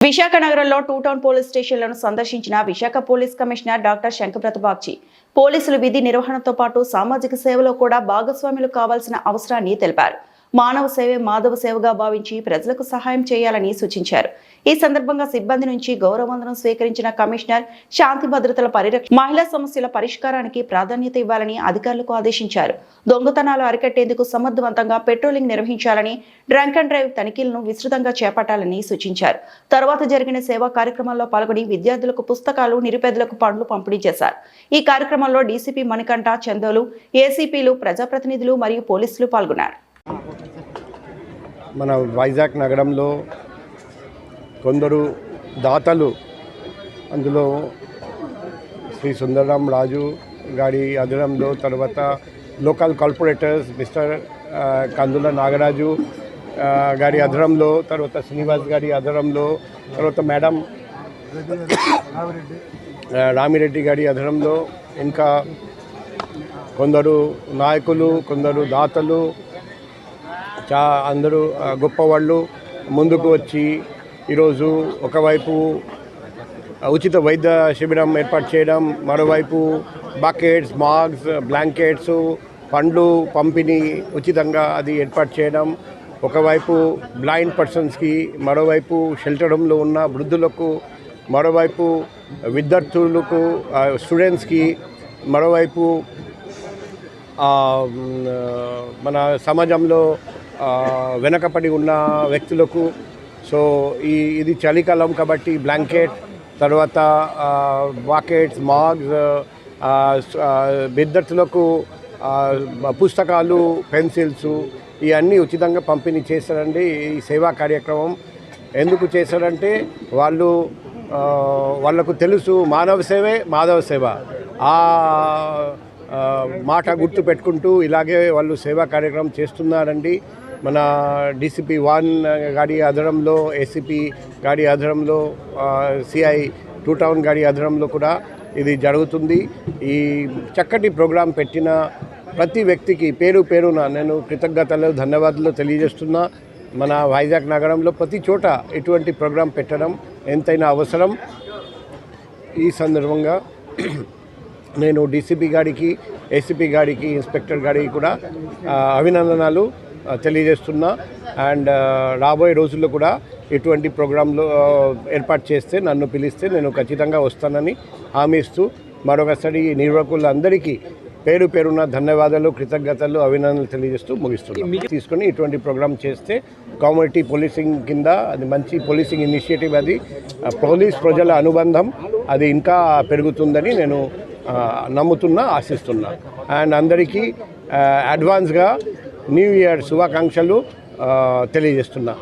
విశాఖ నగరంలో two town police స్టేషన్లను సందర్శించిన Visakha police commissioner doctor Shankarpratap Bagchi పోలీసులు విధి నిర్వహణతో పాటు సామాజిక సేవలో కూడా భాగస్వాములు కావాల్సిన అవసరాన్ని తెలిపారు. మానవ సేవే మాధవ సేవగా భావించి ప్రజలకు సహాయం చేయాలని సూచించారు. ఈ సందర్భంగా సిబ్బంది నుంచి గౌరవవందనం స్వీకరించిన కమిషనర్ శాంతి భద్రతల పరిరక్షణ, మహిళా సమస్యల పరిష్కారానికి ప్రాధాన్యత ఇవ్వాలని అధికారులకు ఆదేశించారు. దొంగతనాలు అరికట్టేందుకు సమర్థవంతంగా పెట్రోలింగ్ నిర్వహించాలని, డ్రంక్ అండ్ డ్రైవ్ తనిఖీలను విస్తృతంగా చేపట్టాలని సూచించారు. తర్వాత జరిగిన సేవా కార్యక్రమాల్లో పాల్గొని విద్యార్థులకు పుస్తకాలు, నిరుపేదలకు పండ్లు పంపిణీ చేశారు. ఈ కార్యక్రమంలో డీసీపీ మణికంఠ, చందోలు, ఏసీపీలు, ప్రజాప్రతినిధులు మరియు పోలీసులు పాల్గొన్నారు. మన వైజాగ్ నగరంలో కొందరు దాతలు, అందులో శ్రీ సుందరరాం రాజు గారి ఆధ్వర్యంలో, తర్వాత లోకల్ కార్పొరేటర్స్ మిస్టర్ కందుల నాగరాజు గారి ఆధ్వర్యంలో, తర్వాత శ్రీనివాస్ గారి ఆధ్వర్యంలో, తర్వాత మేడం రామిరెడ్డి గారి ఆధ్వర్యంలో, ఇంకా కొందరు నాయకులు, కొందరు దాతలు, అందరూ గొప్పవాళ్ళు ముందుకు వచ్చి ఈరోజు ఒకవైపు ఉచిత వైద్య శిబిరం ఏర్పాటు చేయడం, మరోవైపు బకెట్స్, మాగ్స్, బ్లాంకెట్స్, పండ్లు పంపిణీ ఉచితంగా అది ఏర్పాటు చేయడం, ఒకవైపు బ్లైండ్ పర్సన్స్కి, మరోవైపు షెల్టర్ హోమ్లో ఉన్న వృద్ధులకు, మరోవైపు విద్యార్థులకు, స్టూడెంట్స్కి, మరోవైపు మన సమాజంలో వెనకపడి ఉన్న వ్యక్తులకు. సో ఇది చలికాలం కాబట్టి బ్లాంకెట్, తర్వాత బాకెట్స్, మాగ్స్, విద్యార్థులకు పుస్తకాలు, పెన్సిల్స్ ఇవన్నీ ఉచితంగా పంపిణీ చేస్తారండి. ఈ సేవా కార్యక్రమం ఎందుకు చేస్తారంటే వాళ్ళకు తెలుసు మానవ సేవే మాధవ సేవ. ఆ మాట గుర్తు పెట్టుకుంటూ ఇలాగే వాళ్ళు సేవా కార్యక్రమం చేస్తున్నారండి. మన డీసీపీ 1 గారి ఆధ్వర్యంలో, ఏసీపీ గారి ఆధ్వర్యంలో, సిఐ 2 టౌన్ గారి ఆధ్వర్యంలో కూడా ఇది జరుగుతుంది. ఈ చక్కటి ప్రోగ్రాం పెట్టిన ప్రతి వ్యక్తికి పేరు పేరున నేను కృతజ్ఞతలు, ధన్యవాదాలు తెలియజేస్తున్నా. మన వైజాగ్ నగరంలో ప్రతి చోట ఇటువంటి ప్రోగ్రాం పెట్టడం ఎంతైనా అవసరం. ఈ సందర్భంగా నేను డీసీపీ గారికి, ఏసీపీ గారికి, ఇన్స్పెక్టర్ గారికి కూడా అభినందనలు తెలియజేస్తున్నా. అండ్ రాబోయే రోజుల్లో కూడా ఇటువంటి ప్రోగ్రాంలు ఏర్పాటు చేస్తే, నన్ను పిలిస్తే నేను ఖచ్చితంగా వస్తానని హామీ ఇస్తూ, మరొకసారి నిర్వాహకులందరికీ పేరు పేరున ధన్యవాదాలు, కృతజ్ఞతలు, అభినందనలు తెలియజేస్తూ ముగిస్తున్నాను. తీసుకొని ఇటువంటి ప్రోగ్రాం చేస్తే కమ్యూనిటీ పోలీసింగ్ కింద అది మంచి పోలీసింగ్ ఇనిషియేటివ్. అది ప్రజల అనుబంధం అది ఇంకా పెరుగుతుందని నేను నమ్ముతున్నా, ఆశిస్తున్నా. అండ్ అందరికీ అడ్వాన్స్గా న్యూ ఇయర్ శుభాకాంక్షలు తెలియజేస్తున్నా.